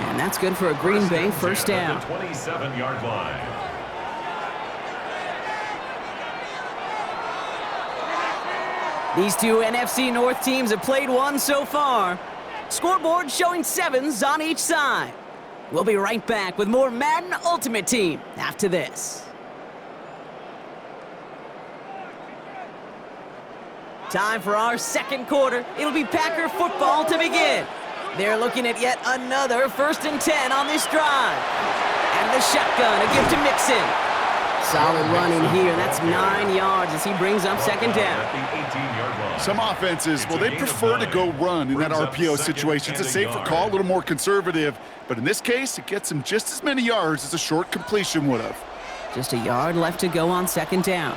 And that's good for a Green Bay first down. 27-yard line. These two NFC North teams have played one so far. Scoreboard showing 7s on each side. We'll be right back with more Madden Ultimate Team after this. Time for our second quarter. It'll be Packer football to begin. They're looking at yet another 1st and 10 on this drive. And the shotgun, a gift to Mixon. Solid running here. That's 9 yards as he brings up 2nd down. Some offenses, well, they prefer to go run in that RPO situation. It's a safer call, a little more conservative. But in this case, it gets him just as many yards as a short completion would have. Just a yard left to go on 2nd down.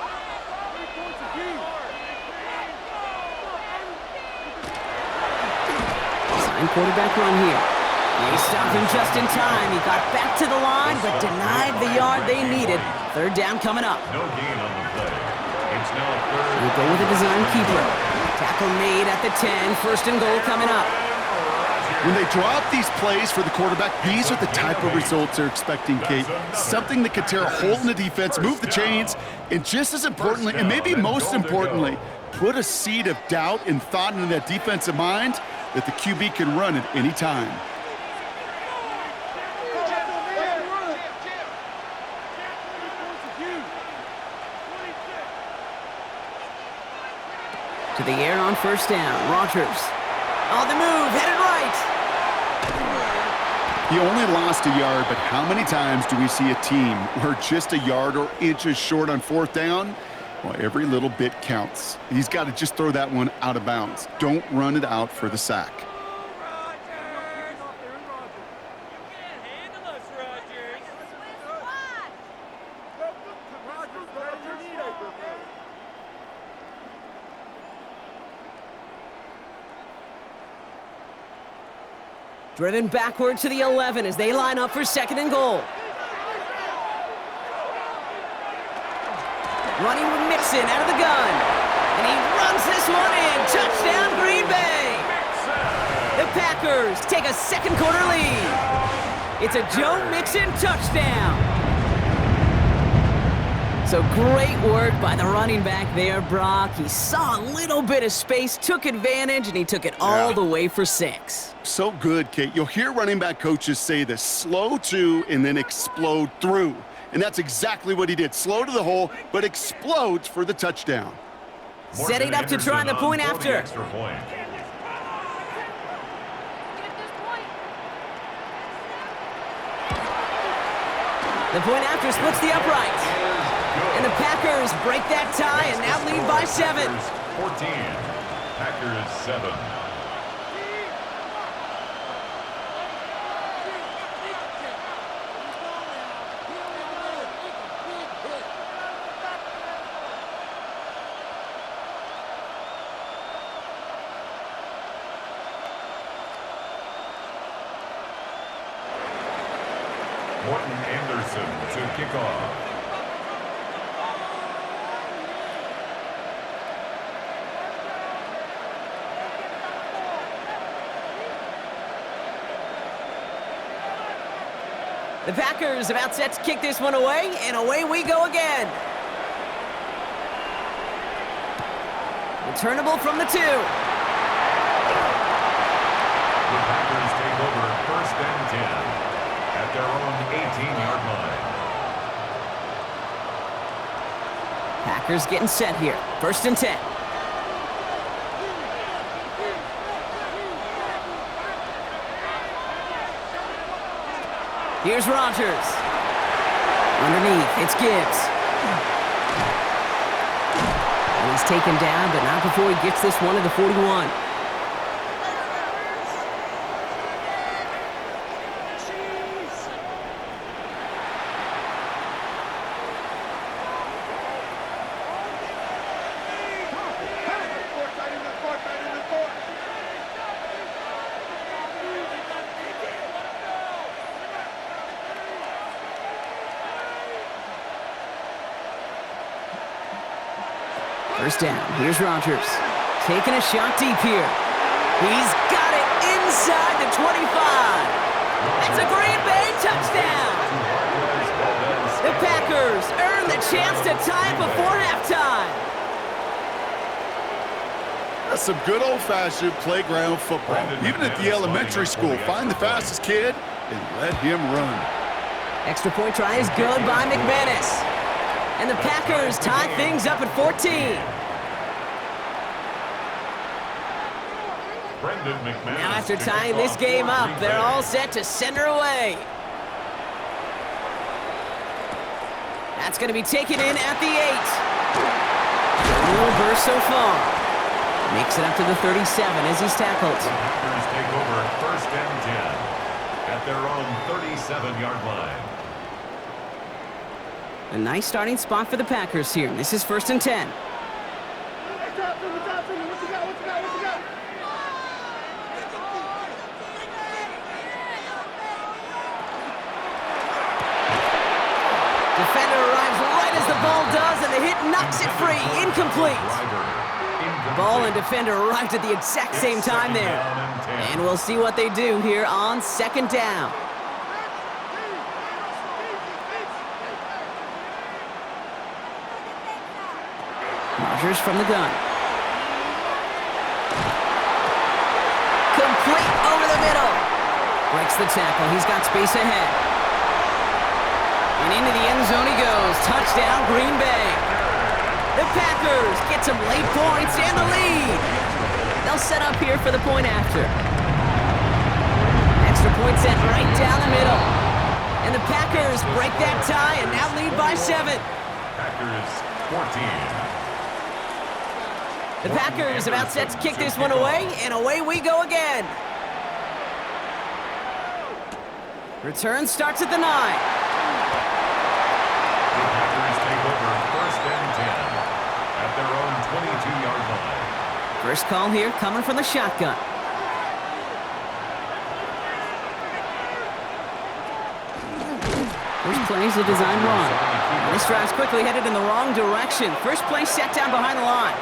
Sign quarterback run here. They stopped him just in time. He got back to the line, but denied the yard they needed. 3rd down coming up. No gain on the play. It's now 3rd. We'll go with a design keeper. Tackle made at the 10. 1st and goal coming up. When they draw up these plays for the quarterback, these are the type of results they're expecting, Kate. Something that could tear a hole in the defense, move the chains, and just as importantly, and maybe most importantly, put a seed of doubt and thought into that defensive mind that the QB can run at any time. To the air on 1st down. Rodgers. On the move, headed right. He only lost a yard, but how many times do we see a team where just a yard or inches short on 4th down? Well, every little bit counts. He's got to just throw that one out of bounds. Don't run it out for the sack. Driven backward to the 11 as they line up for 2nd and goal. Running with Mixon out of the gun. And he runs this one in. Touchdown, Green Bay. The Packers take a 2nd quarter lead. It's a Joe Mixon touchdown. So great work by the running back there, Brock. He saw a little bit of space, took advantage, and he took it all the way for 6. So good, Kate. You'll hear running back coaches say this: slow to and then explode through. And that's exactly what he did. Slow to the hole, but explodes for the touchdown. Setting up to try the point after. The point after splits the upright. And the Packers break that tie and now lead by 7. 14. Packers 7. Morton Anderson to kick off. The Packers about set to kick this one away, and away we go again. Returnable from the 2. The Packers take over 1st and 10 at their own 18-yard line. Packers getting set here. 1st and 10. Here's Rodgers. Underneath, it's Gibbs. And he's taken down, but not before he gets this one to the 41. First down. Here's Rodgers. Taking a shot deep here. He's got it inside the 25. That's a with a chance to tie it before halftime. That's some good old-fashioned playground football. Even at the elementary school, find the fastest kid and let him run. Extra point try is good by McManus. And the Packers tie things up at 14. Now after tying this game up, they're all set to send her away. That's going to be taken in at the 8. A little burst so far. Makes it up to the 37 as he's tackled. The Packers take over 1st and 10 at their own 37-yard line. A nice starting spot for the Packers here. This is 1st and 10. Defender arrives right as the ball does, and the hit knocks it free. Incomplete. Ball and defender arrived at the exact same time there. And we'll see what they do here on 2nd down. Rodgers from the gun. Complete over the middle. Breaks the tackle. He's got space ahead. And into the end zone he goes. Touchdown, Green Bay. The Packers get some late points and the lead. They'll set up here for the point after. Extra point set right down the middle. And the Packers break that tie and now lead by 7. Packers 14. The Packers about set to kick this one away, and away we go again. Return starts at the 9. The Packers take over 1st and 10 at their own 22-yard line. First call here coming from the shotgun. First play is a design run. And this drive's quickly headed in the wrong direction. First play set down behind the line.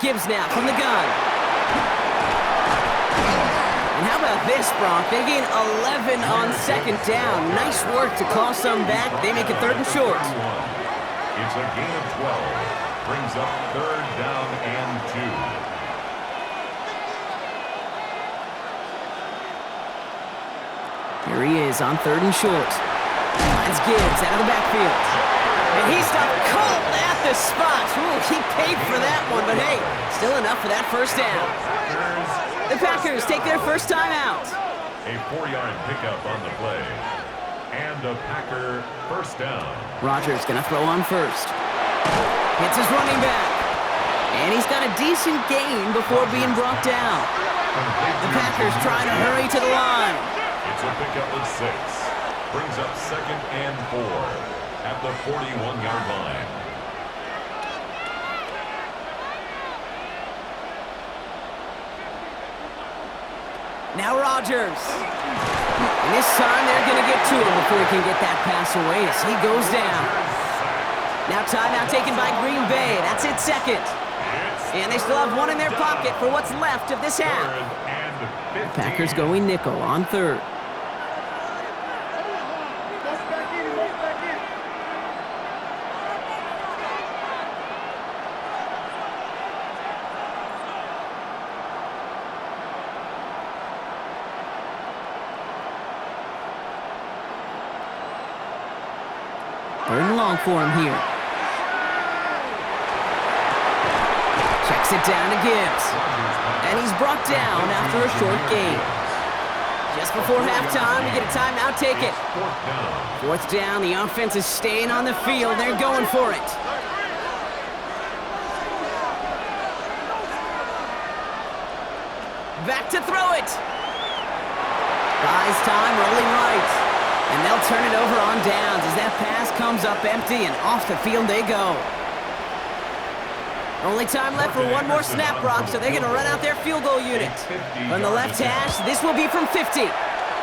Gibbs now from the gun. And how about this, Brock? They gain 11 on 2nd down. Nice work to claw some back. They make it 3rd and short. It's a gain of 12. Brings up 3rd down and 2. Here he is on 3rd and short. Finds Gibbs out of the backfield. And he's stopped cold at the spot. Ooh, he paid for that one, but hey, still enough for that 1st down. The Packers take their first time out. A 4-yard pickup on the play. And a Packer 1st down. Rodgers gonna throw on first. Hits his running back. And he's got a decent gain before being brought down. The Packers trying to hurry to the line. It's a pickup of 6. Brings up 2nd and 4 at the 41-yard line. Now Rodgers. And this time they're going to get to him before he can get that pass away as he goes down. Now timeout taken by Green Bay. That's it, 2nd. And they still have one in their pocket for what's left of this half. Packers going nickel on 3rd. Third and long for him here. Checks it down to Gibbs. And he's brought down after a short gain. Just before halftime, we get a timeout taken. 4th down, the offense is staying on the field. They're going for it. Back to throw it. Buys time, rolling right. And they'll turn it over on downs as that pass comes up empty and off the field they go. Only time left for one more snap, Brock, so they're going to run out their field goal unit. From the left hash, this will be from 50.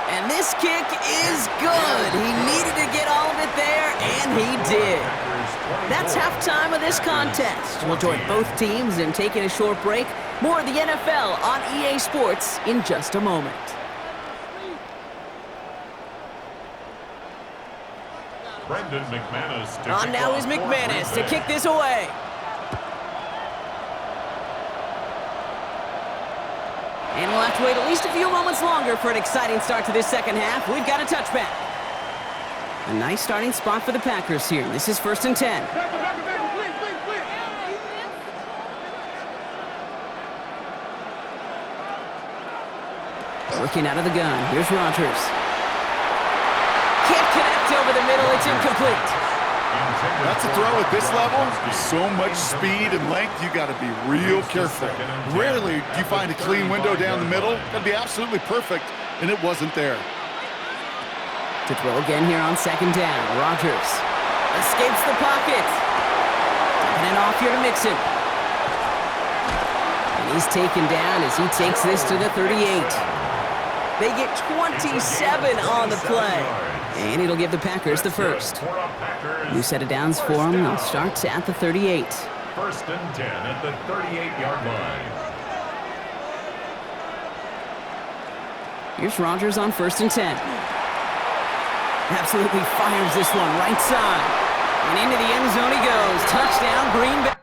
And this kick is good. He needed to get all of it there, and he did. That's halftime of this contest. We'll join both teams in taking a short break. More of the NFL on EA Sports in just a moment. Brendan McManus to On now is McManus to kick this away. And we'll have to wait at least a few moments longer for an exciting start to this second half. We've got a touchback. A nice starting spot for the Packers here. This is 1st and 10. Working out of the gun. Here's Rodgers. Can't connect over the middle. It's incomplete. That's a throw at this level. So much speed and length, you got to be real careful. Rarely do you find a clean window down the middle. Got to be absolutely perfect, and it wasn't there. To throw again here on 2nd down. Rodgers escapes the pocket. Taking it off here to Mixon. And he's taken down as he takes this to the 38. They get 27 on the play. And it'll give the Packers the first. New set of downs for them. They'll start at the 38. 1st and 10 at the 38-yard line. Here's Rodgers on 1st and 10. Absolutely fires this one right side. And into the end zone he goes. Touchdown, Green Bay.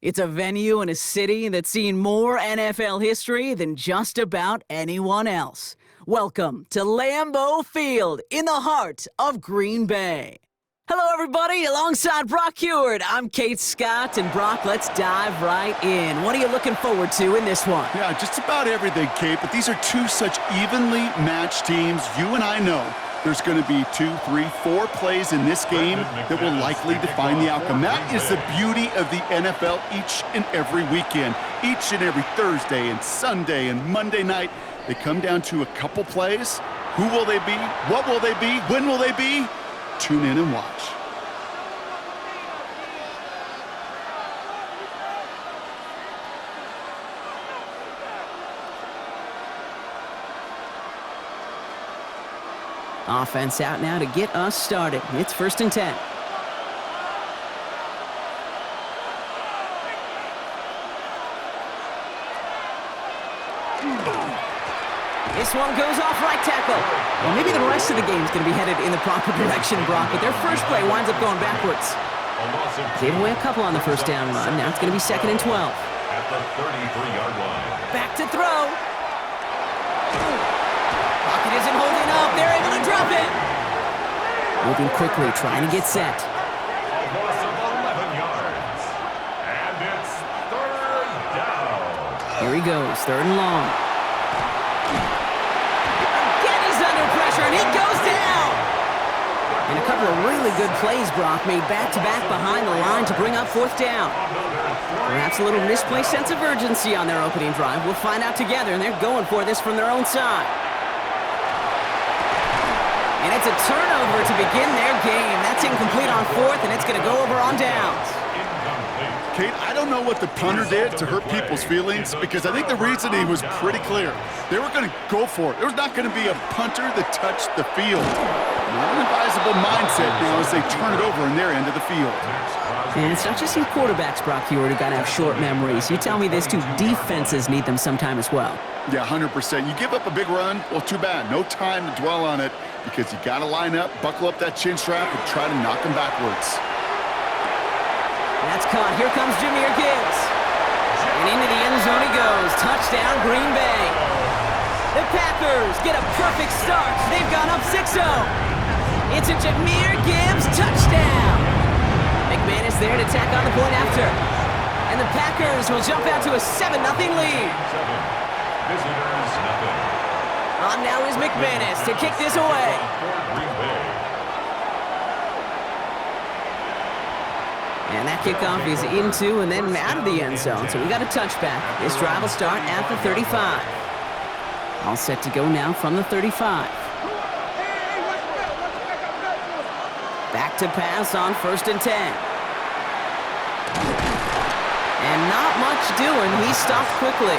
It's a venue in a city that's seen more NFL history than just about anyone else. Welcome to Lambeau Field in the heart of Green Bay. Hello, everybody. Alongside Brock Heward, I'm Kate Scott. And Brock, let's dive right in. What are you looking forward to in this one? Yeah, just about everything, Kate, but these are two such evenly matched teams. You and I know there's going to be 2, 3, 4 plays in this game that will likely define the outcome. That is the beauty of the NFL each and every weekend. Each and every Thursday and Sunday and Monday night, they come down to a couple plays. Who will they be? What will they be? When will they be? Tune in and watch. Offense out now to get us started. It's 1st and 10. This one goes off right tackle. Well, maybe the rest of the game is going to be headed in the proper direction, Brock, but their first play winds up going backwards. Gave away a couple on the first down run. Now it's going to be 2nd and 12. At the 33-yard line. Back to throw. Pocket isn't holding up. They're able to drop it. Moving quickly, trying to get set. A loss of 11 yards. And it's 3rd down. Here he goes, 3rd and long. Again, he's under pressure, and he goes down. And a couple of really good plays, Brock, made back-to-back behind the line to bring up 4th down. Perhaps a little misplaced sense of urgency on their opening drive. We'll find out together, and they're going for this from their own side. And it's a turnover to begin their game. That's incomplete on 4th, and it's going to go over on downs. Kate, I don't know what the punter did to hurt people's feelings because I think the reasoning was pretty clear. They were going to go for it. There was not going to be a punter that touched the field. Not an advisable mindset now as they turn it over in their end of the field. And it's not just some quarterbacks, Brock Heward, who got to have short memories. You tell me this too, defenses need them sometime as well. Yeah, 100%. You give up a big run, well, too bad. No time to dwell on it because you got to line up, buckle up that chin strap, and try to knock them backwards. That's caught. Here comes Jahmyr Gibbs. And into the end zone he goes. Touchdown, Green Bay. The Packers get a perfect start. They've gone up 6-0. It's a Jahmyr Gibbs touchdown. McManus there to tack on the point after. And the Packers will jump out to a 7-0 lead. Visitors, nothing. On now is McManus to kick this away. And that kickoff is into and then out of the end zone. So we got a touchback. This drive will start at the 35. All set to go now from the 35. Back to pass on 1st and 10. And not much doing. He stopped quickly.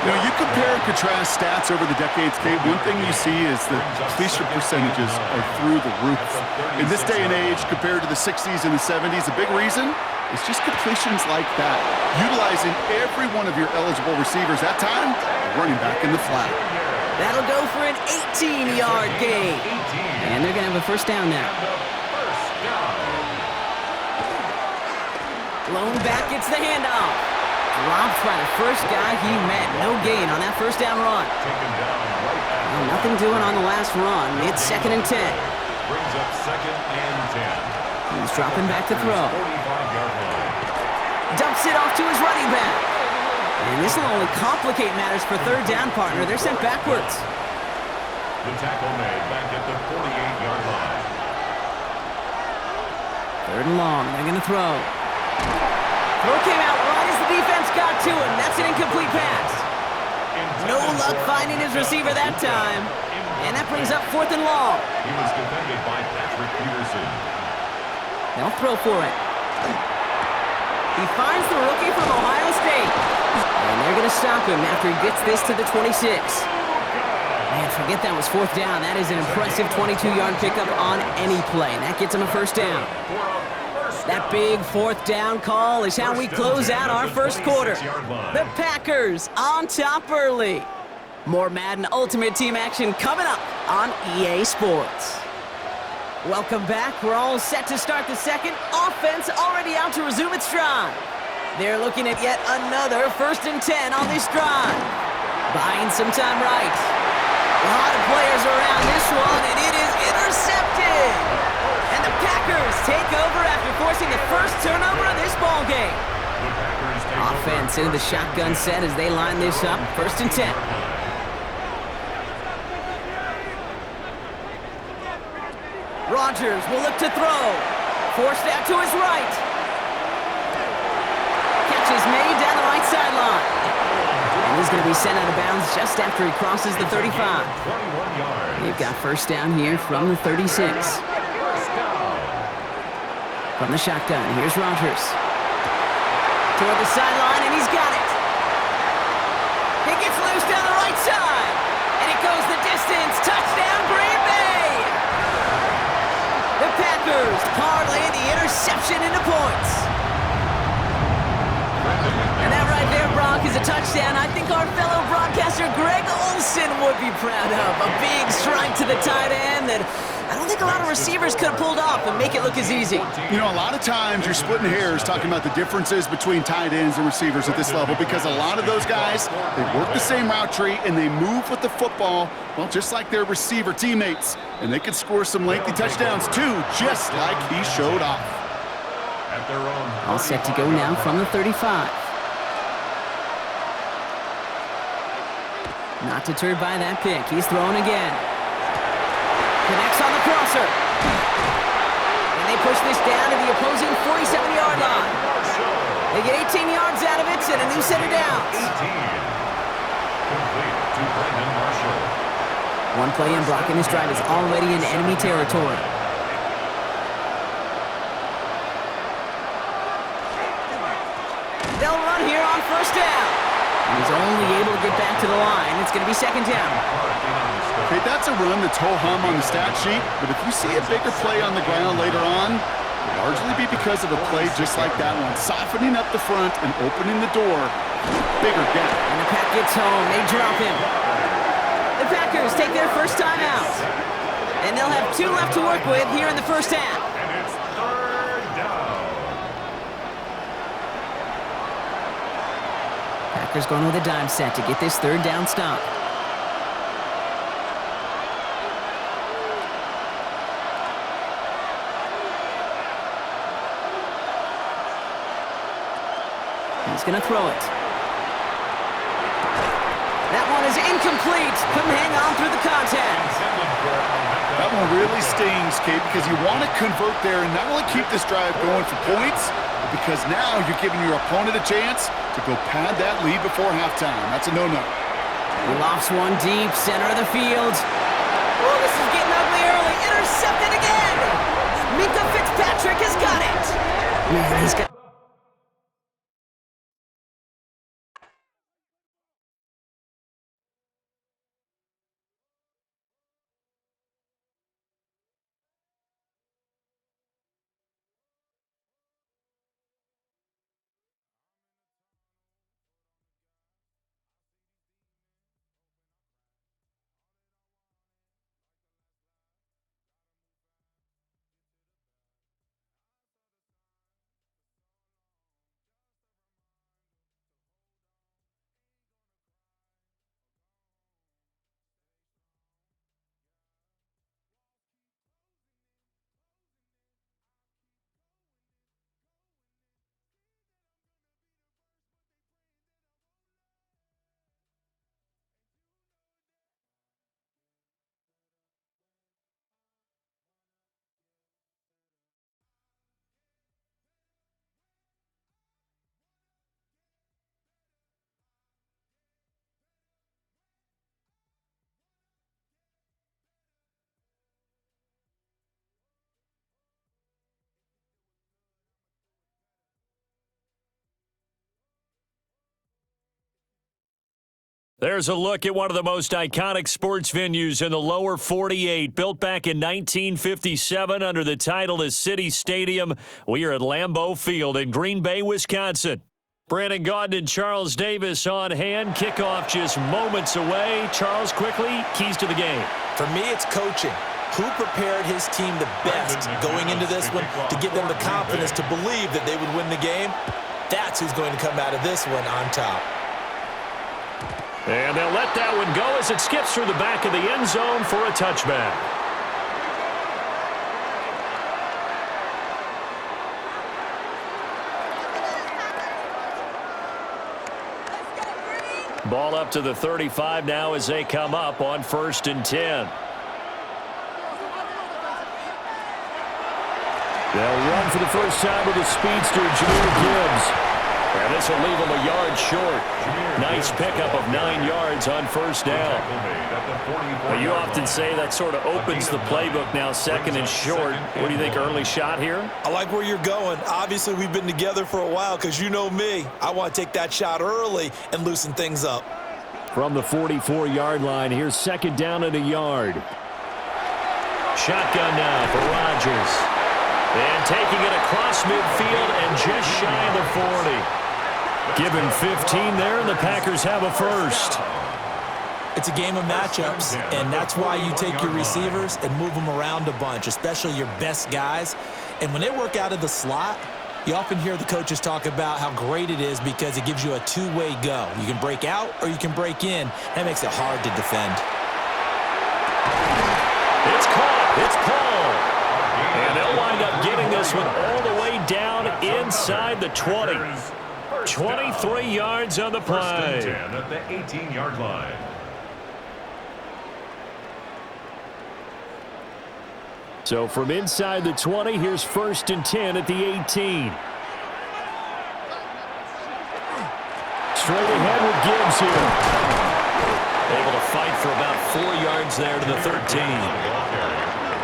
You know, you compare and contrast stats over the decades, Kate. One thing you see is the completion percentages are through the roof. In this day and age, compared to the 60s and the 70s, a big reason is just completions like that. Utilizing every one of your eligible receivers. That time, running back in the flat. That'll go for an 18-yard gain. And they're going to have a 1st down now. Lone back gets the handoff. Dropped by the first guy he met. No gain on that 1st down run. Well, nothing doing on the last run. It's 2nd and 10. Brings up 2nd and 10. He's dropping back to throw. Dumps it off to his running back. And this will only complicate matters for 3rd down, partner. They're sent backwards. The tackle made back at the 48-yard line. 3rd and long. They're going to throw. Throw came out wide as the defense got to him. That's an incomplete pass. No luck finding his receiver that time. And that brings up 4th and long. He was defended by Patrick Peterson. They'll throw for it. He finds the rookie from Ohio State. And they're going to stop him after he gets this to the 26. Man, forget that was 4th down. That is an impressive 22-yard pickup on any play. And that gets him a 1st down. That big 4th down call is how we close out our 1st quarter. The Packers on top early. More Madden Ultimate Team action coming up on EA Sports. Welcome back. We're all set to start the second. Offense already out to resume its drive. They're looking at yet another 1st and 10 on this drive. Buying some time right. A lot of players around this one, and it is intercepted. And the Packers take over after forcing the first turnover of this ball game. Offense into the shotgun set as they line this up. 1st and 10. Rodgers will look to throw. Forced out to his right. Catch is made down the right sideline. And he's going to be sent out of bounds just after he crosses the 35. They've got 1st down here from the 36. From the shotgun, here's Rodgers. Toward the sideline, and he's got it. He gets loose down the right side. And it goes the distance. Touchdown, Green Bay! The Packers parlay the interception into points. And that right there, Brock, is a touchdown I think our fellow broadcaster Greg Olsen would be proud of. A big strike to the tight end that I don't think a lot of receivers could have pulled off and make it look as easy. You know, a lot of times you're splitting hairs talking about the differences between tight ends and receivers at this level because a lot of those guys, they work the same route tree and they move with the football, well, just like their receiver teammates. And they can score some lengthy touchdowns too, just like he showed off. All set to go now from the 35. Not deterred by that pick. He's throwing again. Connects on the crosser. And they push this down to the opposing 47-yard line. They get 18 yards out of it and a new set of downs. One play in blocking this drive is already in enemy territory. They'll run here on 1st down. And he's only able to get back to the line. It's going to be 2nd down. Okay, that's a run that's ho-hum on the stat sheet, but if you see a bigger play on the ground later on, it'll largely be because of a play just like that one, softening up the front and opening the door. Bigger gap. And the Pack gets home. They drop him. The Packers take their 1st time out. And they'll have 2 left to work with here in the 1st half. And it's 3rd down. Packers going with a dime set to get this 3rd down stop. He's going to throw it. That one is incomplete. Couldn't hang on through the contact. That one really stings, Kate, because you want to convert there and not only keep this drive going for points, but because now you're giving your opponent a chance to go pad that lead before halftime. That's a no-no. He lofts one deep, center of the field. Oh, this is getting ugly early. Intercepted again. Minka Fitzpatrick has got it. Man, he's got... There's a look at one of the most iconic sports venues in the lower 48, built back in 1957 under the title of City Stadium. We are at Lambeau Field in Green Bay, Wisconsin. Brandon Gaudin and Charles Davis on hand. Kickoff just moments away. Charles, quickly, keys to the game. For me, it's coaching. Who prepared his team the best going into this one to give them the confidence to believe that they would win the game? That's who's going to come out of this one on top. And they'll let that one go as it skips through the back of the end zone for a touchback. Ball up to the 35 now as they come up on 1st and 10. They'll run for the first time with the speedster, Jahmyr Gibbs. And this will leave him a yard short. Nice pickup of 9 yards on 1st down. Well, you often say that sort of opens the playbook now, 2nd and short. What do you think, early shot here? I like where you're going. Obviously, we've been together for a while because you know me. I want to take that shot early and loosen things up. From the 44-yard line, here's 2nd down and a yard. Shotgun now for Rodgers. And taking it across midfield and just shy of the 40. Give him 15 there, and the Packers have a first. It's a game of matchups, and that's why you take your receivers and move them around a bunch, especially your best guys. And when they work out of the slot, you often hear the coaches talk about how great it is because it gives you a two-way go. You can break out or you can break in. That makes it hard to defend. It's caught. It's Paul. And they'll wind up getting this one all the way down inside the 20. 23 yards on the play. 1st and 10 at the 18-yard line. So from inside the 20, here's 1st and 10 at the 18. Straight ahead with Gibbs here. Able to fight for about 4 yards there to the 13.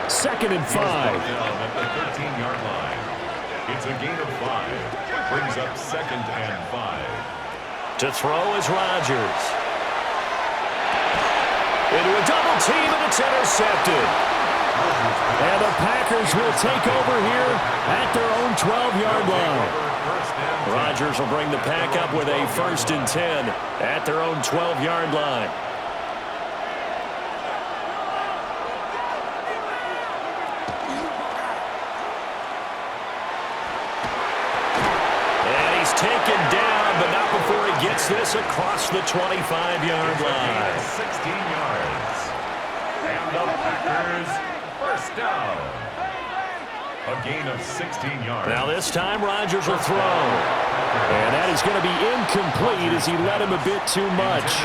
2nd and 5. At the 13-yard line. It's a gain of 5. Brings up 2nd and 5. To throw is Rodgers. Into a double team, and it's intercepted. And the Packers will take over here at their own 12-yard line. Rodgers will bring the pack up with a 1st and 10 at their own 12-yard line. Taken down, but not before he gets this across the 25-yard line. 16 yards. And the Packers first down. A gain of 16 yards. Now this time Rodgers will throw. And that is going to be incomplete as he led him a bit too much.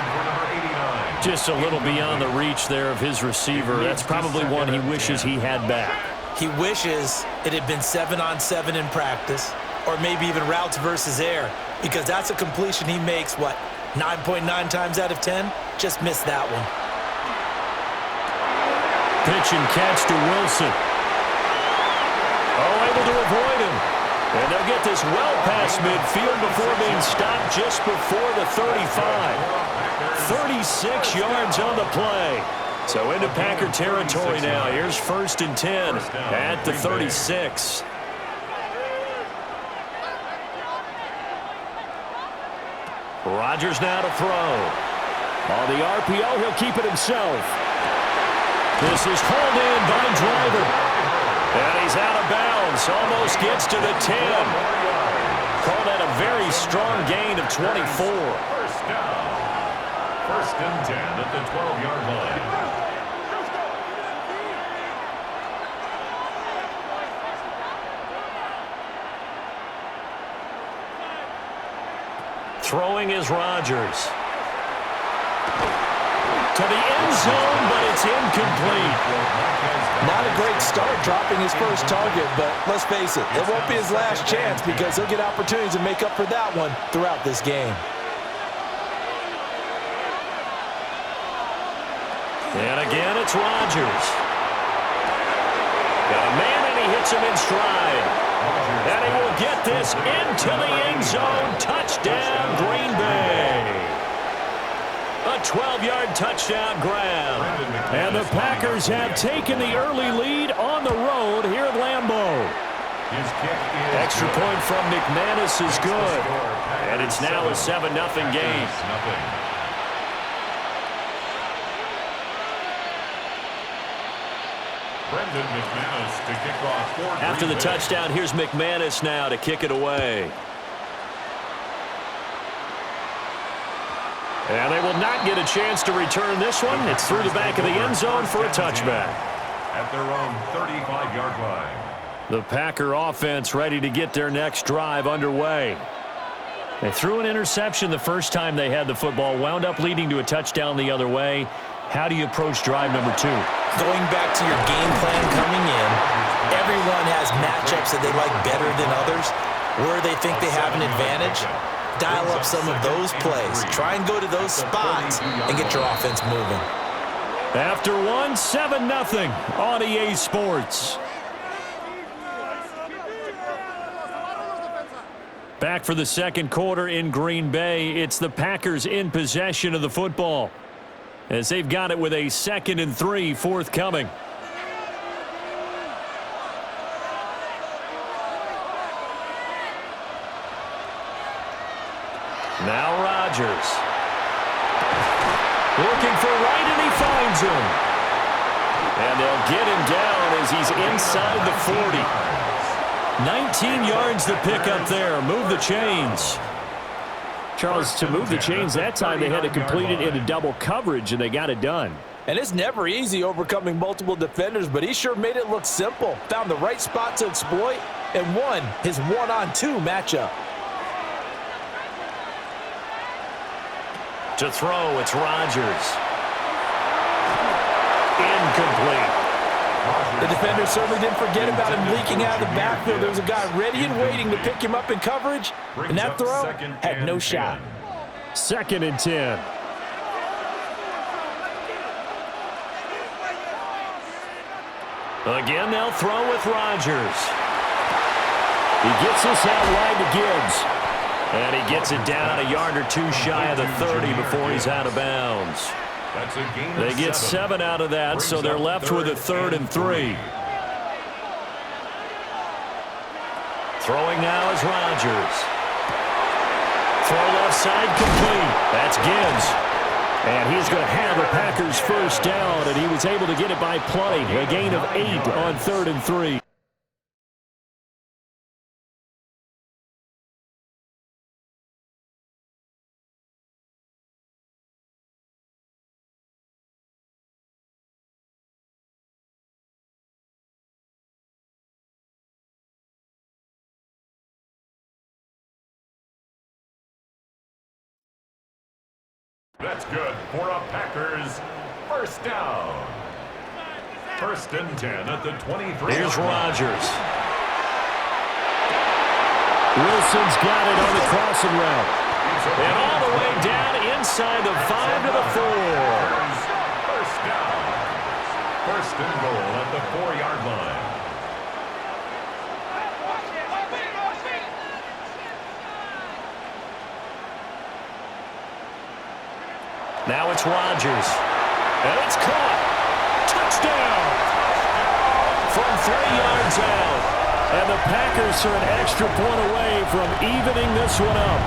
Just a little beyond the reach there of his receiver. That's probably one he wishes he had back. He wishes it had been 7-on-7 in practice, or maybe even routes versus air, because that's a completion he makes, 9.9 times out of 10? Just missed that one. Pitch and catch to Wilson. Oh, able to avoid him. And they'll get this well past midfield before being stopped just before the 35. 36 yards on the play. So into Packer territory now. Here's 1st and 10 at the 36. Rodgers now to throw. On the RPO, he'll keep it himself. This is hauled in by Driver. And he's out of bounds. Almost gets to the 10. Call that a very strong gain of 24. First down. 1st and 10 at the 12-yard line. Throwing is Rodgers. To the end zone, but it's incomplete. Not a great start dropping his first target, but let's face it, it won't be his last chance because he'll get opportunities to make up for that one throughout this game. And again, it's Rodgers. Got a man, and he hits him in stride. And he will get this into the end zone. Touchdown, Green Bay. A 12-yard touchdown grab. And the Packers have taken the early lead on the road here at Lambeau. Extra point from McManus is good. And it's now a 7-0 game. To kick off after the touchdown, here's McManus now to kick it away. And they will not get a chance to return this one. It's through the back of the end zone for a touchback. At their own 35-yard line. The Packer offense ready to get their next drive underway. They threw an interception the first time they had the football, wound up leading to a touchdown the other way. How do you approach drive number 2? Going back to your game plan coming in, everyone has matchups that they like better than others, where they think they have an advantage. Dial up some of those plays. Try and go to those spots and get your offense moving. After one, 7-0 on EA Sports. Back for the second quarter in Green Bay. It's the Packers in possession of the football, as they've got it with a 2nd and 3 forthcoming. Now Rodgers. Looking for Wright, and he finds him. And they'll get him down as he's inside the 40. 19 yards to pick up there. Move the chains. Charles, to move the chains that time, they had to complete it into double coverage, and they got it done. And it's never easy overcoming multiple defenders, but he sure made it look simple. Found the right spot to exploit and won his 1-on-2 matchup. To throw, it's Rodgers. Incomplete. The defender certainly didn't forget about him leaking out of the backfield. There was a guy ready and waiting to pick him up in coverage, and that throw had no shot. 2nd and 10. Again, they'll throw with Rodgers. He gets this out wide to Gibbs. And he gets it down a yard or 2 shy of the 30 before he's out of bounds. They get 7 out of that, so they're left with a 3rd and 3. Throwing now is Rodgers. Throw left side complete. That's Gibbs. And he's going to have the Packers first down, and he was able to get it by plenty. A gain of 8 on 3rd and 3. That's good for a Packers first down. 1st and 10 at the 23. Here's Rodgers. Wilson's got it on the crossing route. And all the way down inside the 5 to the 4. First down. 1st and goal at the 4-yard line. Now it's Rodgers. And it's caught. Touchdown. From 3 yards out. And the Packers are an extra point away from evening this one up.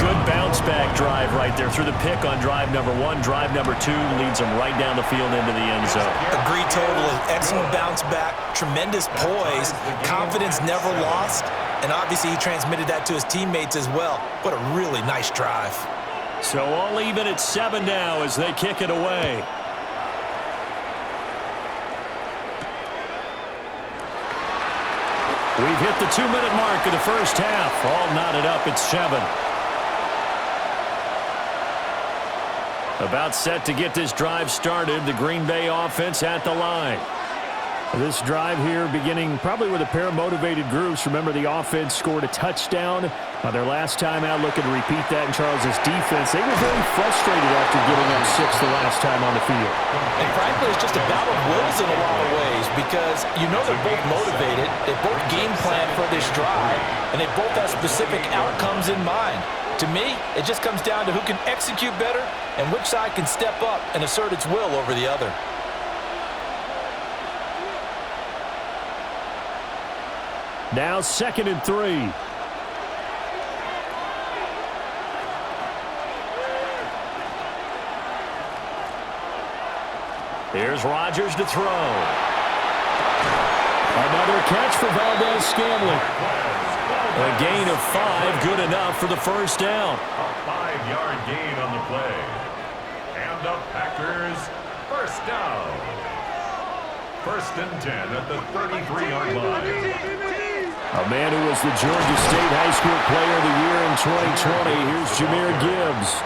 Good bounce-back drive right there through the pick on drive number 1. Drive number 2 leads them right down the field into the end zone. Agreed totally. Excellent bounce back. Tremendous poise. Confidence never lost. And obviously he transmitted that to his teammates as well. What a really nice drive. So all even at 7 now as they kick it away. We've hit the 2-minute mark of the first half. All knotted up at 7. About set to get this drive started. The Green Bay offense at the line. This drive here beginning probably with a pair of motivated groups. Remember, the offense scored a touchdown their last time out, looking to repeat that in Charles's defense. They were very frustrated after giving up 6 the last time on the field. And frankly, it's just a battle of wills in a lot of ways because you know they're both motivated. They both game plan for this drive, and they both have specific outcomes in mind. To me, it just comes down to who can execute better and which side can step up and assert its will over the other. Now 2nd and 3. Here's Rodgers to throw. Another catch for Valdez-Scantling. A gain of 5, good enough for the first down. A 5-yard gain on the play. And the Packers first down. First and 10 at the 33-yard line. A man who was the Georgia State High School Player of the Year in 2020. Here's Jahmyr Gibbs.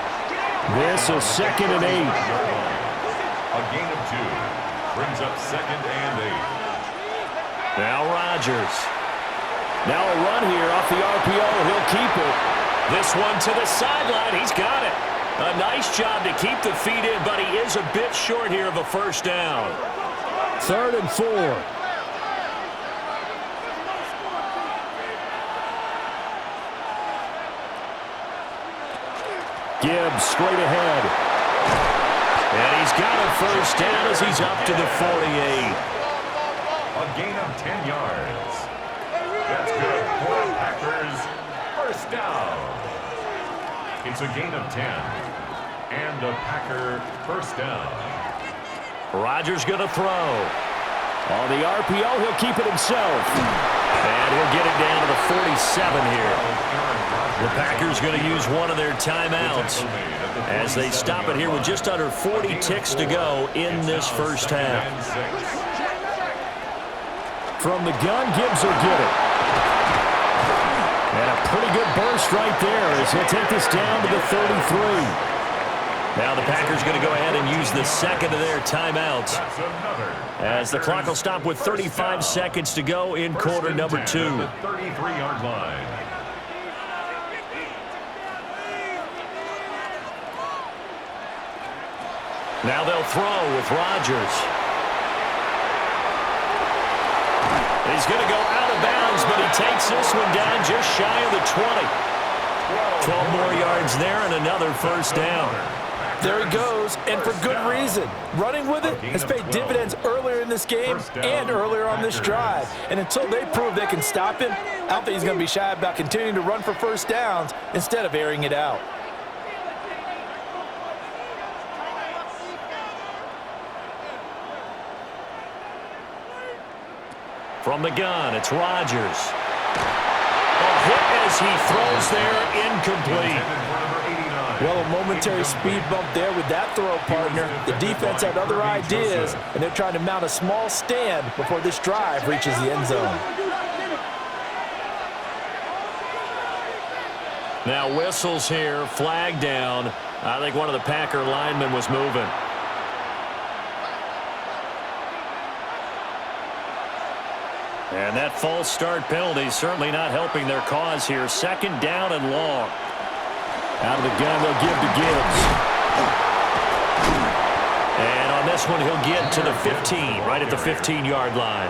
This is 2nd and 8. A gain of 2 brings up 2nd and 8. Now Rodgers. Now a run here off the RPO. He'll keep it. This one to the sideline. He's got it. A nice job to keep the feet in, but he is a bit short here of a first down. 3rd and 4. Gibbs straight ahead. And he's got a first down as he's up to the 48. A gain of 10 yards. That's good for Packers. First down. It's a gain of 10. And a Packer first down. Rodgers going to throw. On the RPO, he'll keep it himself. And he'll get it down to the 47 here. The Packers going to use one of their timeouts as they stop it here with just under 40 ticks to go in this first half. From the gun, Gibbs will get it. And a pretty good burst right there as he'll take this down to the 33. Now the Packers going to go ahead and use the second of their timeouts as the clock will stop with 35 seconds to go in quarter number 2. 33-yard line. Now they'll throw with Rodgers. He's going to go out of bounds, but he takes this one down just shy of the 20. 12 more yards there and another first down. There he goes, and for good reason. Running with it has paid dividends earlier in this game and earlier on this drive. And until they prove they can stop him, I don't think he's going to be shy about continuing to run for first downs instead of airing it out. From the gun, it's Rodgers. A hit as he throws there, incomplete. Well, a momentary speed bump there with that throw, partner. The defense had other ideas, and they're trying to mount a small stand before this drive reaches the end zone. Now whistles here, flag down. I think one of the Packer linemen was moving. And that false start penalty is certainly not helping their cause here. 2nd down and long. Out of the gun, they'll give to Gibbs. And on this one, he'll get to the 15, right at the 15-yard line.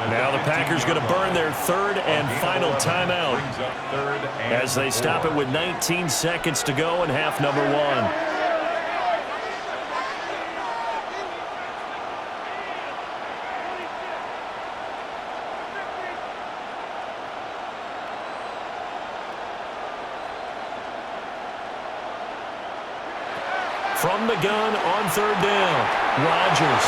Now the Packers going to burn their 3rd and final timeout as they stop it with 19 seconds to go in half number 1. From the gun on 3rd down, Rodgers.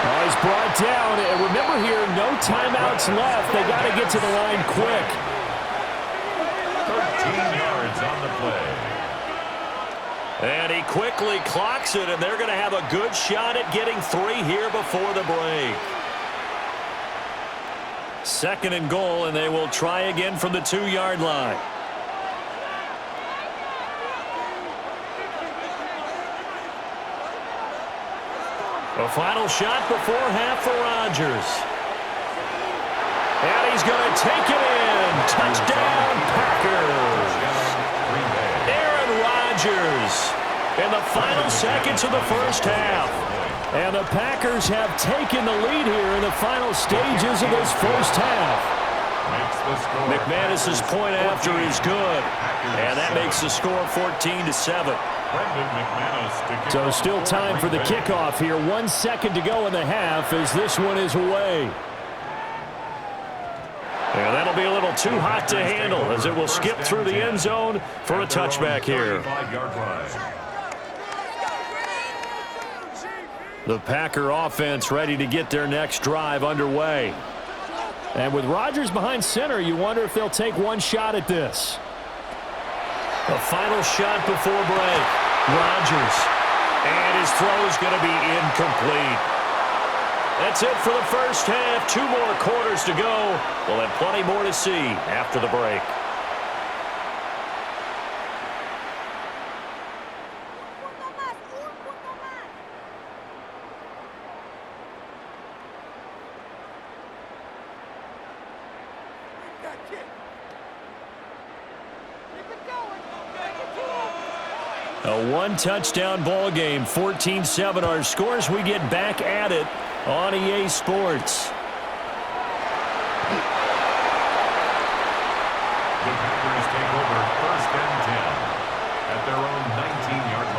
Oh, he's brought down. And remember here, no timeouts left. They got to get to the line quick. 13 yards on the play. And he quickly clocks it, and they're going to have a good shot at getting 3 here before the break. 2nd and goal, and they will try again from the 2-yard line. A final shot before half for Rodgers. And he's going to take it in. Touchdown, Packers. Aaron Rodgers in the final seconds of the first half. And the Packers have taken the lead here in the final stages of this first half. McManus's point after is good. And that makes the score 14-7. So still time for the kickoff here. 1 second to go in the half as this one is away. And that'll be a little too hot to handle as it will skip through the end zone for a touchback here. The Packer offense ready to get their next drive underway. And with Rodgers behind center, you wonder if they'll take one shot at this. The final shot before break. Rodgers. And his throw is going to be incomplete. That's it for the first half. 2 more quarters to go. We'll have plenty more to see after the break. A one-touchdown ball game, 14-7 our scores. We get back at it on EA Sports. The Packers take over 1st and 10 at their own 19-yard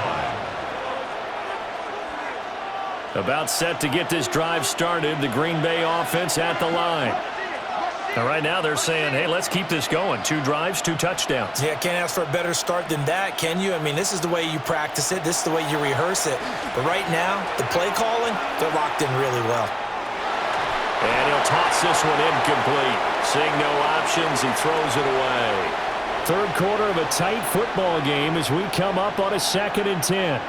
line. About set to get this drive started. The Green Bay offense at the line. Now, right now they're saying, hey, let's keep this going. 2 drives, 2 touchdowns. Yeah, can't ask for a better start than that, can you? I mean, this is the way you practice it. This is the way you rehearse it. But right now, the play calling, they're locked in really well. And he'll toss this one incomplete. Seeing no options, he throws it away. 3rd quarter of a tight football game as we come up on a 2nd and 10.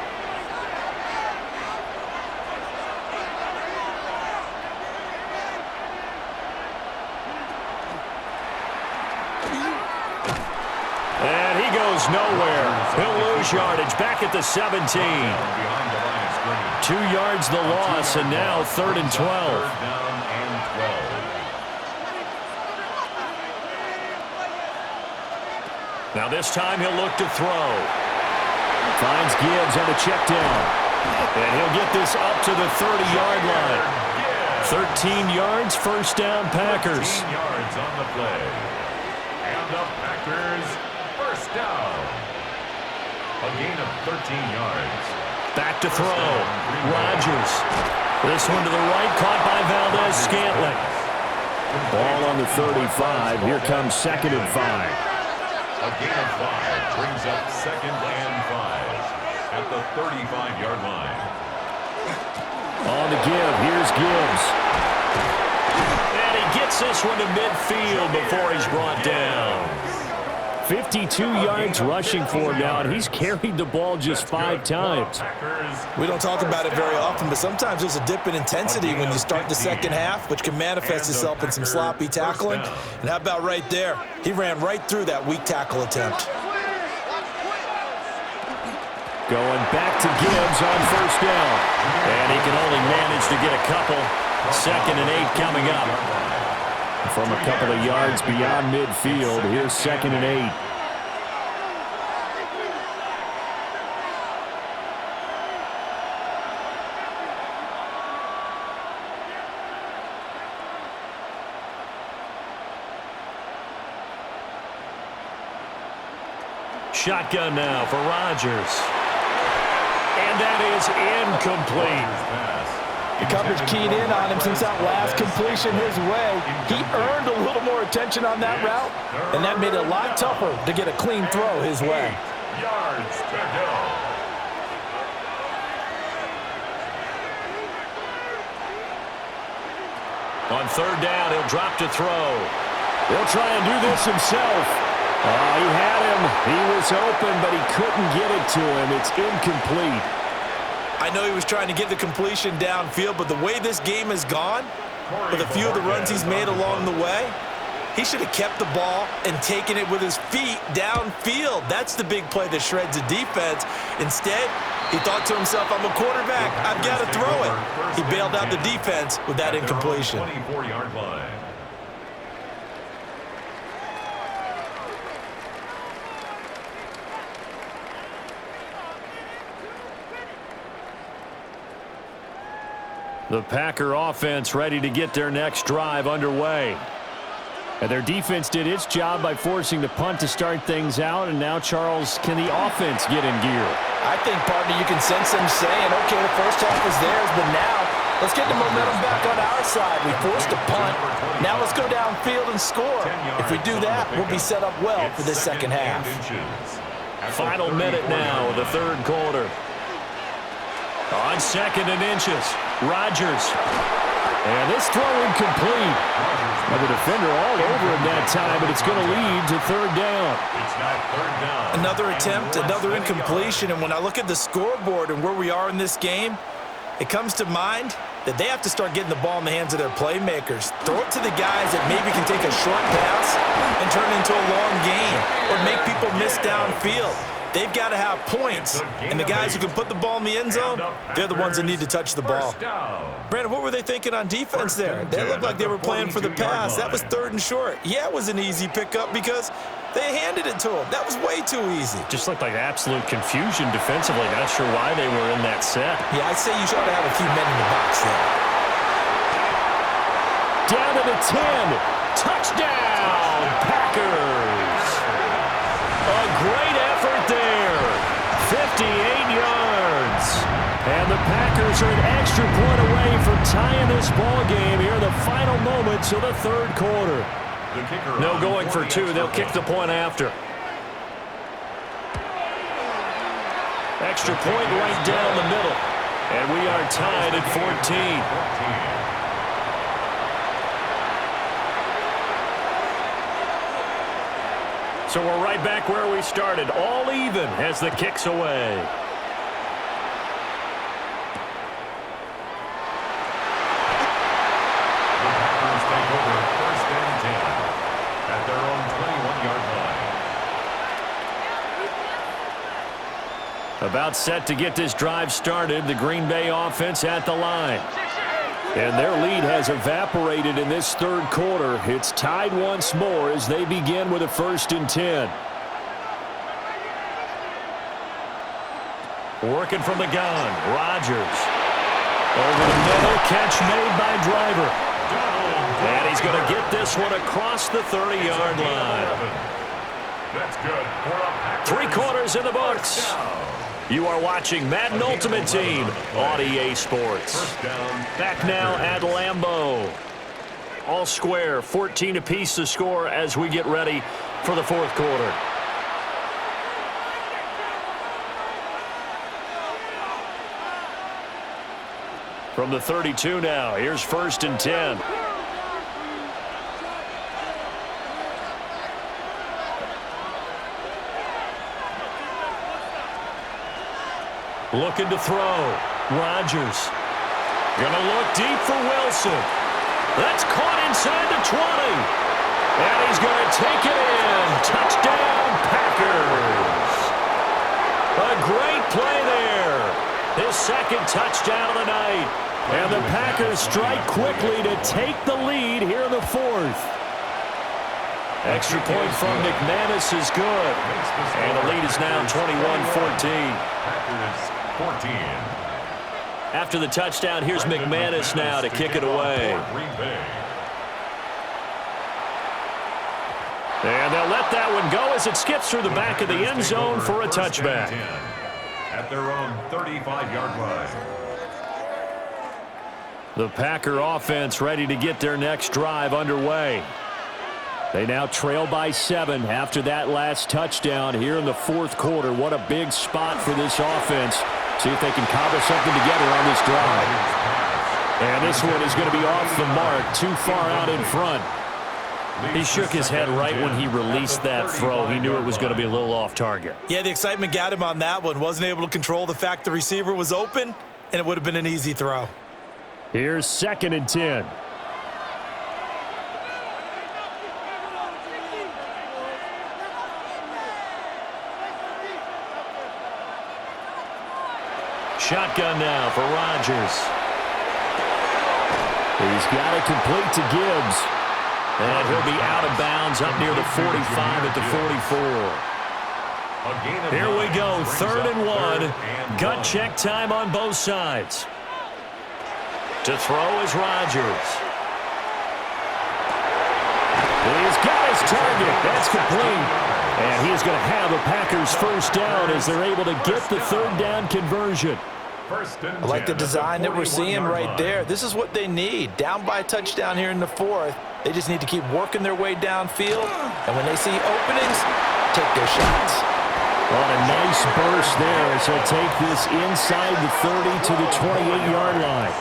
And he goes nowhere. He'll lose yardage back at the 17. 2 yards the loss, and now 3rd and 12. Now this time he'll look to throw. Finds Gibbs on the check down. And he'll get this up to the 30-yard line. 13 yards, 1st down Packers. 13 yards on the play. And the Packers 1st down. A gain of 13 yards. Back to throw. Rodgers. This one to the right, caught by Valdez-Scantling. Ball on the 35. Here comes 2nd and 5. A gain of 5 brings up 2nd and 5 at the 35-yard line. On the give, here's Gibbs. And he gets this one to midfield before he's brought down. 52 yards rushing for him now, and he's carried the ball just 5 times. We don't talk about it very often, but sometimes there's a dip in intensity when you start the 2nd half, which can manifest itself in some sloppy tackling. And how about right there? He ran right through that weak tackle attempt. Going back to Gibbs on 1st down. And he can only manage to get a couple. 2nd and 8 coming up. From a couple of yards beyond midfield, here's 2nd and 8. Shotgun now for Rodgers. And that is incomplete. The coverage keyed in on him since that last completion his way. He earned a little more attention on that route, and that made it a lot tougher to get a clean throw his way. 8 yards to go. On 3rd down, he'll drop to throw. He'll try and do this himself. Oh, he had him. He was open, but he couldn't get it to him. It's incomplete. I know he was trying to get the completion downfield, but the way this game has gone, with a few of the runs he's made along the way, he should have kept the ball and taken it with his feet downfield. That's the big play that shreds a defense. Instead, he thought to himself, I'm a quarterback. I've got to throw it. He bailed out the defense with that incompletion. 24-yard line. The Packer offense ready to get their next drive underway. And their defense did its job by forcing the punt to start things out. And now, Charles, can the offense get in gear? I think, partner, you can sense them saying, okay, the first half was theirs, but now let's get the momentum back on our side. We forced a punt. Now let's go downfield and score. If we do that, we'll be set up well for this 2nd half. Final minute now of the 3rd quarter. On 2nd and inches, Rodgers. And this throw incomplete. And the defender all over him that time, but it's going to lead to third down. It's now third down. Another attempt, another incompletion, and when I look at the scoreboard and where we are in this game, it comes to mind that they have to start getting the ball in the hands of their playmakers. Throw it to the guys that maybe can take a short pass and turn it into a long game or make people miss downfield. They've got to have points, and the guys who can put the ball in the end zone, they're the ones that need to touch the ball. Brandon, what were they thinking on defense there? They looked like they were playing for the pass. That was third and short. Yeah, it was an easy pickup because they handed it to them. That was way too easy. Just looked like absolute confusion defensively. Not sure why they were in that set. Yeah, I'd say you should have a few men in the box there. Down to the 10. Touchdown, Packers. A great effort there. 58 yards. And the Packers are an extra point away from tying this ball game here in the final moments of the third quarter. No going for two. They'll kick the point after. Extra point right down the middle. And we are tied at 14. So we're right back where we started, all even as the kick's away. The Packers take over first and 10 at their own 21-yard line. About set to get this drive started, the Green Bay offense at the line. And their lead has evaporated in this third quarter. It's tied once more as they begin with a first and 10. Working from the gun, Rodgers. Over the middle, catch made by Driver. And he's going to get this one across the 30-yard line. That's good for a Packers. 3 quarters in the books. You are watching Madden Ultimate Team on EA Sports. Back now at Lambeau. All square, 14 apiece to score as we get ready for the fourth quarter. From the 32 now, here's first and 10. Looking to throw. Rodgers. Gonna look deep for Wilson. That's caught inside the 20. And he's gonna take it in. Touchdown, Packers. A great play there. His second touchdown of the night. And the Packers strike quickly to take the lead here in the fourth. Extra point from McManus is good. And the lead is now 21-14. Packers 14. After the touchdown, here's McManus now to kick it away. And they'll let that one go as it skips through the back of the end zone for a touchback. At their own 35-yard line. The Packer offense ready to get their next drive underway. They now trail by 7 after that last touchdown here in the fourth quarter. What a big spot for this offense. See if they can cobble something together on this drive. And this one is going to be off the mark, too far out in front. He shook his head right when he released that throw. He knew it was going to be a little off target. Yeah, the excitement got him on that one. Wasn't able to control the fact the receiver was open, and it would have been an easy throw. Here's second and 10. Shotgun now for Rodgers. He's got it complete to Gibbs. And he'll be out of bounds up near the 45 at the 44. Here we go, 3rd and 1. Gut check time on both sides. To throw is Rodgers. He's got his target. That's complete. And he's going to have the Packers first down as they're able to get the third down conversion. I like the design that we're seeing right there. This is what they need. Down by a touchdown here in the fourth. They just need to keep working their way downfield. And when they see openings, take their shots. On a nice burst there as he'll take this inside the 30 to the 28-yard line.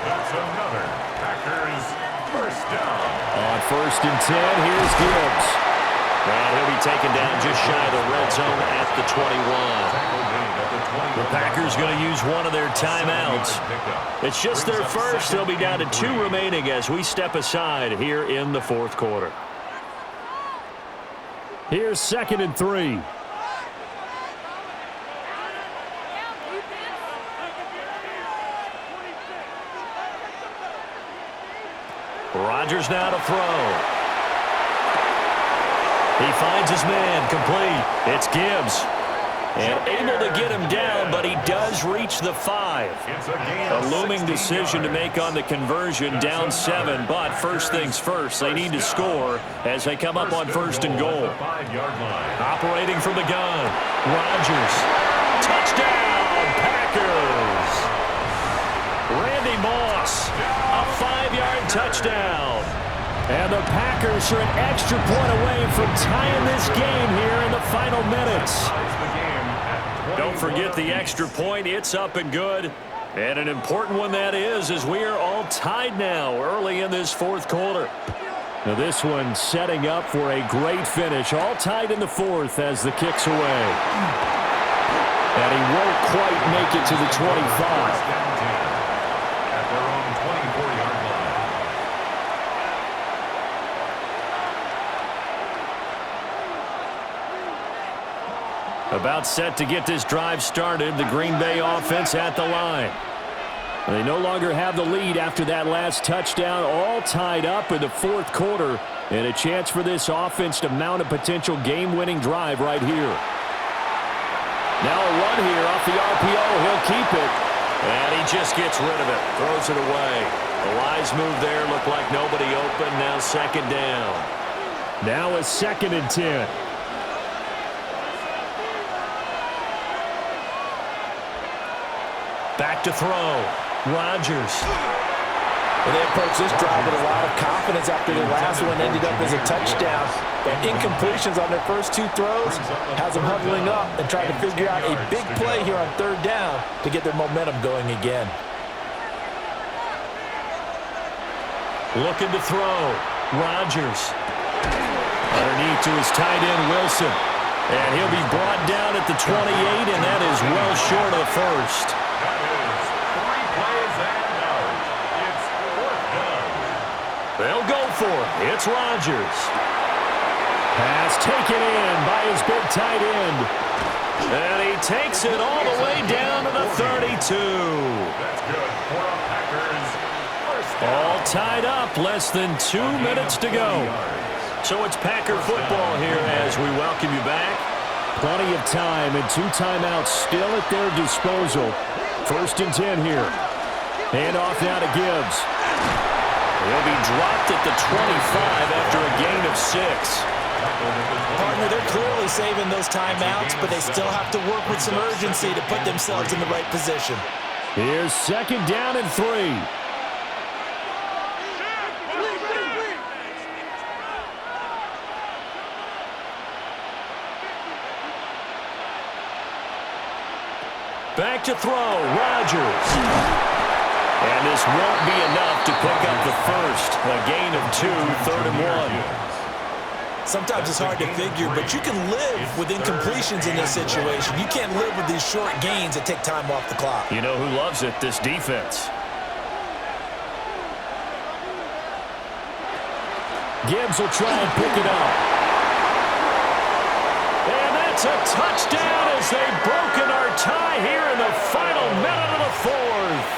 That's another Packers first down. On 1st and 10, here's Gibbs. And he'll be taken down just shy of the red zone at the 21. The Packers going to use one of their timeouts. It's just their first. They'll be down to 2 remaining as we step aside here in the 4th quarter. Here's 2nd and 3. Rodgers now to throw. He finds his man, complete. It's Gibbs. And able to get him down, but he does reach the 5. A looming decision to make on the conversion, down 7. But first things first, they need to score as they come up on 1st and goal. Operating from the gun, Rodgers. Touchdown, Packers. Randy Moss, a 5-yard touchdown. And the Packers are an extra point away from tying this game here in the final minutes. Don't forget the extra point. It's up and good. And an important one that is, as we are all tied now early in this 4th quarter. Now this one setting up for a great finish. All tied in the 4th as the kick's away. And he won't quite make it to the 25. About set to get this drive started, the Green Bay offense at the line. They no longer have the lead after that last touchdown, all tied up in the 4th quarter, and a chance for this offense to mount a potential game-winning drive right here. Now a run here off the RPO. He'll keep it, and he just gets rid of it, throws it away. The wise move there, looked like nobody open, now 2nd down. Now a 2nd and 10. Back to throw. Rodgers. Well, they approached this drive with a lot of confidence after their last one ended up as a touchdown. But incompletions on their first 2 throws has them huddling up and trying to figure out a big play here on 3rd down to get their momentum going again. Looking to throw. Rodgers. Underneath to his tight end, Wilson. And he'll be brought down at the 28, and that is well short of the 1st. They'll go for it. It's Rodgers. Pass taken in by his big tight end. And he takes it all the way down to the 32. That's good for the Packers. All tied up, less than 2 minutes to go. So it's Packer football here as we welcome you back. Plenty of time and 2 timeouts still at their disposal. 1st and 10 here. Hand off now to Gibbs. He'll be dropped at the 25 after a gain of 6. Partner, they're clearly saving those timeouts, but they still have to work with some urgency to put themselves in the right position. Here's 2nd down and 3. Back to throw, Rodgers. And this won't be enough to pick up the first. A gain of 2, 3rd and 1. Sometimes it's hard to figure, but you can live with incompletions in this situation. You can't live with these short gains that take time off the clock. You know who loves it? This defense. Gibbs will try and pick it up. And that's a touchdown as they've broken our tie here in the final minute of the 4th.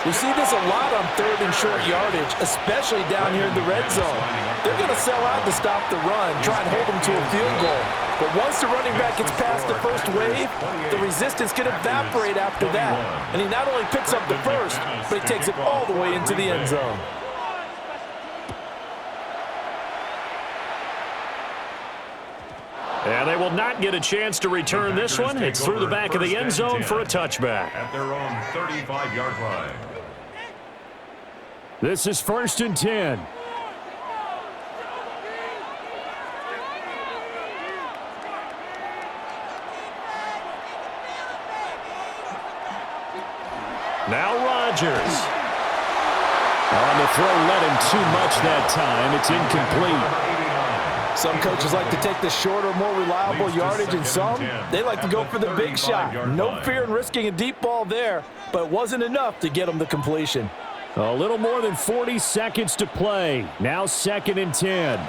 We see this a lot on 3rd and short yardage, especially down here in the red zone. They're going to sell out to stop the run, try and hold them to a field goal. But once the running back gets past the first wave, the resistance can evaporate after that. And he not only picks up the first, but he takes it all the way into the end zone. And they will not get a chance to return this one. It's through the back of the end zone for a touchback. At their own 35-yard line. This is 1st and 10. Now Rodgers. On the throw, let him too much that time. It's incomplete. Some coaches like to take the shorter, more reliable yardage, and some, they like to go for the big shot. No fear in risking a deep ball there, but it wasn't enough to get them the completion. A little more than 40 seconds to play. Now 2nd and 10.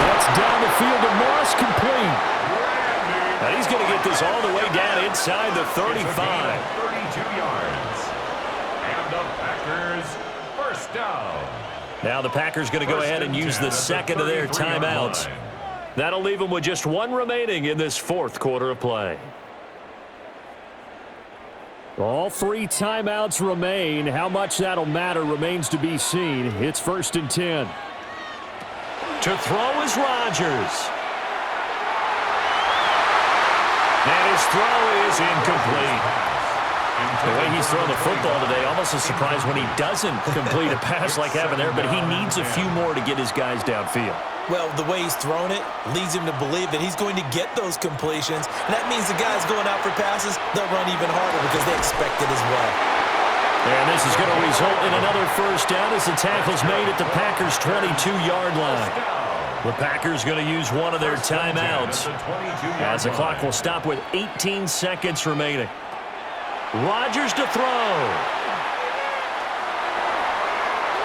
That's down the field to Morris, complete. And he's going to get this all the way down inside the 35. 32 yards. And the Packers first down. Now the Packers going to go ahead and use the second of their timeouts. That'll leave them with just one remaining in this 4th quarter of play. All 3 timeouts remain. How much that'll matter remains to be seen. It's 1st and 10. To throw is Rodgers. And his throw is incomplete. The way he's thrown the football today, almost a surprise when he doesn't complete a pass like happened there, but he needs a few more to get his guys downfield. Well, the way he's thrown it leads him to believe that he's going to get those completions, and that means the guys going out for passes, they'll run even harder because they expect it as well. And this is going to result in another first down as the tackle's made at the Packers' 22-yard line. The Packers going to use one of their timeouts as the clock will stop with 18 seconds remaining. Rodgers to throw.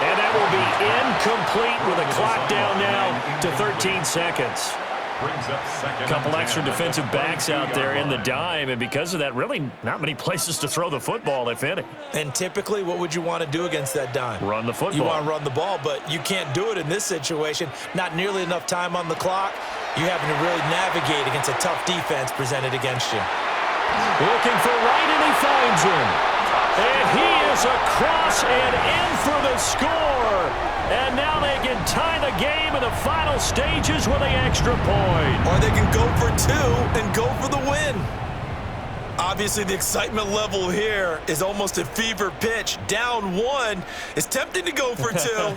And that will be incomplete with a clock down now to 13 seconds. A couple extra defensive backs out there in the dime, and because of that, really not many places to throw the football, if any. And typically, what would you want to do against that dime? Run the football. You want to run the ball, but you can't do it in this situation. Not nearly enough time on the clock. You're having to really navigate against a tough defense presented against you. Looking for Wright, and he finds him. And he is across and in for the score. And now they can tie the game in the final stages with an extra point. Or they can go for 2 and go for the win. Obviously, the excitement level here is almost at fever pitch. Down 1. It's tempting to go for 2.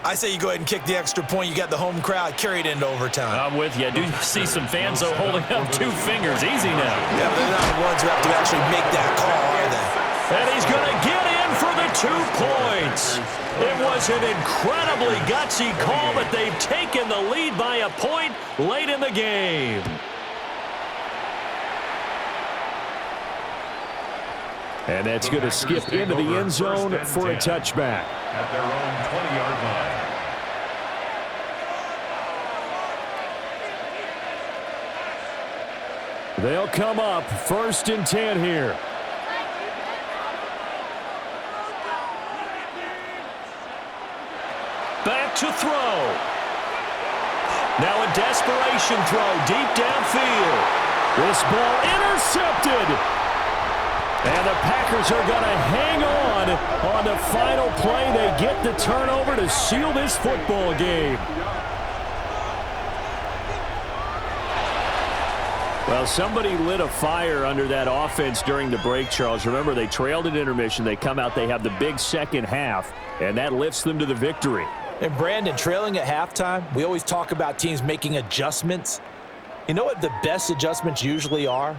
I say you go ahead and kick the extra point. You got the home crowd carried into overtime. I'm with you. I do see some fans, though, holding up 2 fingers. Easy now. Yeah, but they're not the ones who have to actually make that call, are they? And he's going to get in for the 2 points. It was an incredibly gutsy call, but they've taken the lead by a point late in the game. And that's going to skip into the end zone for a touchback. At their own 20-yard line. They'll come up 1st and 10 here. Back to throw. Now a desperation throw deep downfield. This ball intercepted. And the Packers are going to hang on the final play. They get the turnover to seal this football game. Well, somebody lit a fire under that offense during the break, Charles. Remember, they trailed at intermission. They come out, they have the big second half, and that lifts them to the victory. And Brandon, trailing at halftime, we always talk about teams making adjustments. You know what the best adjustments usually are?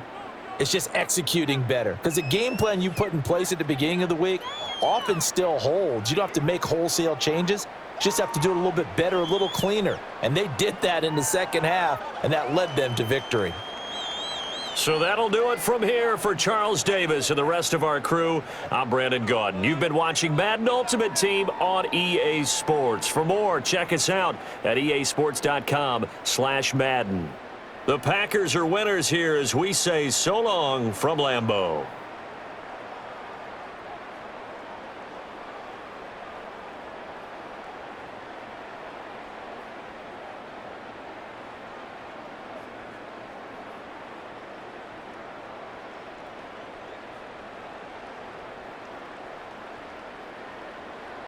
It's just executing better. Because the game plan you put in place at the beginning of the week often still holds. You don't have to make wholesale changes. You just have to do it a little bit better, a little cleaner. And they did that in the second half, and that led them to victory. So that'll do it from here for Charles Davis and the rest of our crew. I'm Brandon Gaudin. You've been watching Madden Ultimate Team on EA Sports. For more, check us out at easports.com/Madden. The Packers are winners here as we say so long from Lambeau.